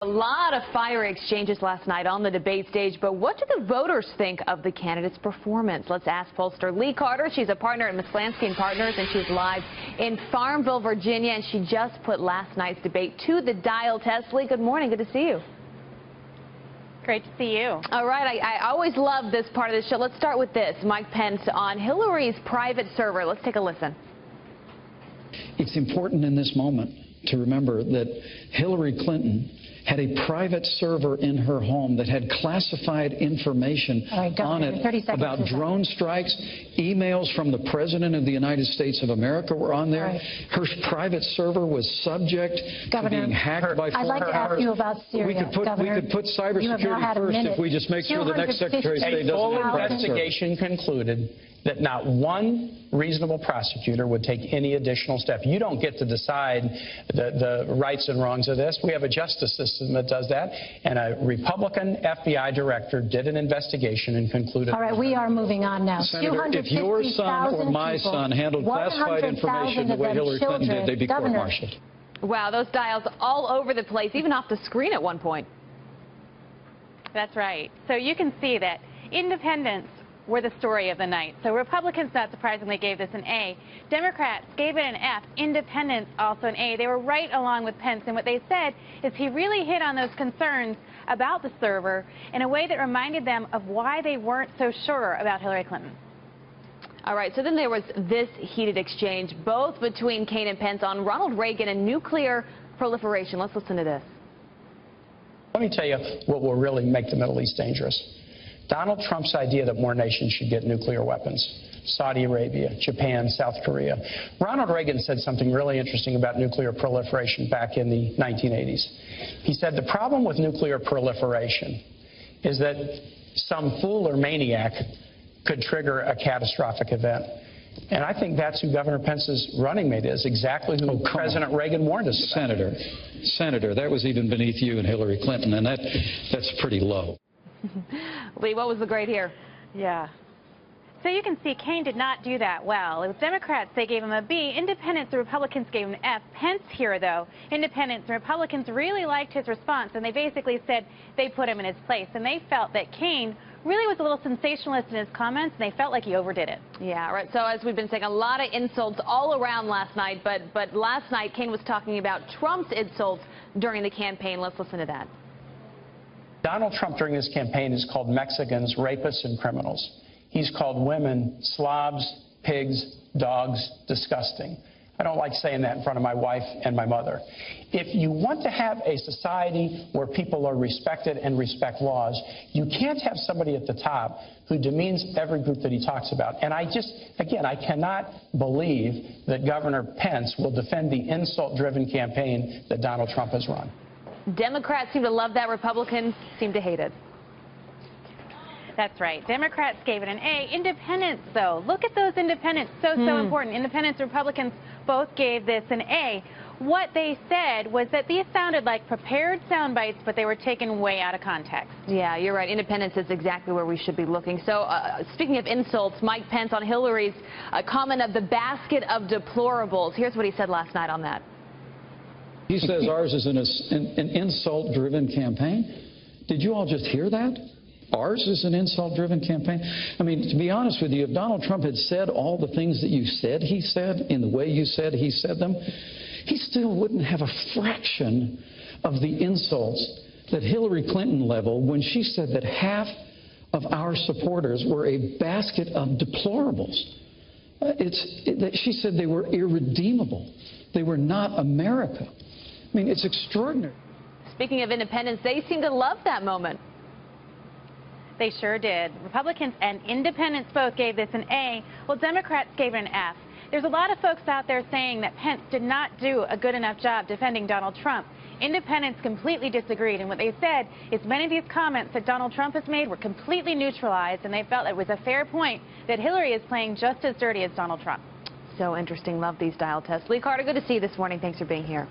A lot of fiery exchanges last night on the debate stage, but what do the voters think of the candidates' performance? Let's ask pollster Lee Carter. She's a partner at Mislansky & Partners, and she's live in Farmville, Virginia, and she just put last night's debate to the dial test. Lee, good morning. Good to see you. Great to see you. All right, I always love this part of the show. Let's start with this. Mike Pence on Hillary's private server. Let's take a listen. It's important in this moment to remember that Hillary Clinton had a private server in her home that had classified information on it about drone strikes. Emails from the President of the United States of America were on there. Her private server was subject to being hacked by foreign powers. I'd like to ask you about Syria. We could put cybersecurity first if we just make sure the next Secretary of State doesn't have a private server. A full investigation concluded that not one reasonable prosecutor would take any additional step. You don't get to decide the rights and wrongs of this. We have a justice system that does that, and a Republican FBI director did an investigation and concluded. All right, we are moving on now. Senator, if your son or my son handled classified information the way Hillary Clinton did, they'd be court-martialed. Wow, those dials all over the place, even off the screen at one point. That's right. So you can see that independents were the story of the night. So Republicans, not surprisingly, gave this an A. Democrats gave it an F. Independents also an A. They were right along with Pence, and what they said is he really hit on those concerns about the server in a way that reminded them of why they weren't so sure about Hillary Clinton. All right, so then there was this heated exchange, both between Kaine-Pence on Ronald Reagan and nuclear proliferation. Let's listen to this. Let me tell you what will really make the Middle East dangerous. Donald Trump's idea that more nations should get nuclear weapons. Saudi Arabia, Japan, South Korea. Ronald Reagan said something really interesting about nuclear proliferation back in the 1980s. He said the problem with nuclear proliferation is that some fool or maniac could trigger a catastrophic event. And I think that's who Governor Pence's running mate is, exactly who President Reagan warned us about. Senator, that was even beneath you and Hillary Clinton, and that's pretty low. Lee, what was the grade here? Yeah. So you can see Kaine did not do that well. It was Democrats, they gave him a B. Independents and Republicans gave him an F. Pence here, though, independents and Republicans really liked his response, and they basically said they put him in his place. And they felt that Kaine really was a little sensationalist in his comments, and they felt like he overdid it. Yeah, right. So as we've been saying, a lot of insults all around last night, but last night Kaine was talking about Trump's insults during the campaign. Let's listen to that. Donald Trump during this campaign has called Mexicans rapists and criminals. He's called women slobs, pigs, dogs, disgusting. I don't like saying that in front of my wife and my mother. If you want to have a society where people are respected and respect laws, you can't have somebody at the top who demeans every group that he talks about. And I cannot believe that Governor Pence will defend the insult-driven campaign that Donald Trump has run. Democrats seem to love that. Republicans seem to hate it. That's right. Democrats gave it an A. Independents, though, look at those independents. So important. Independents and Republicans both gave this an A. What they said was that these sounded like prepared sound bites, but they were taken way out of context. Yeah, you're right. Independence is exactly where we should be looking. So speaking of insults, Mike Pence on Hillary's comment of the basket of deplorables. Here's what he said last night on that. He says ours is an insult-driven campaign. Did you all just hear that? Ours is an insult-driven campaign? I mean, to be honest with you, if Donald Trump had said all the things that you said he said in the way you said he said them, he still wouldn't have a fraction of the insults that Hillary Clinton leveled when she said that half of our supporters were a basket of deplorables. She said they were irredeemable. They were not America. I mean, it's extraordinary. Speaking of independence, they seem to love that moment. They sure did. Republicans and independents both gave this an A, while Democrats gave it an F. There's a lot of folks out there saying that Pence did not do a good enough job defending Donald Trump. Independents completely disagreed, and what they said is many of these comments that Donald Trump has made were completely neutralized, and they felt it was a fair point that Hillary is playing just as dirty as Donald Trump. So interesting. Love these dial tests. Lee Carter, good to see you this morning. Thanks for being here.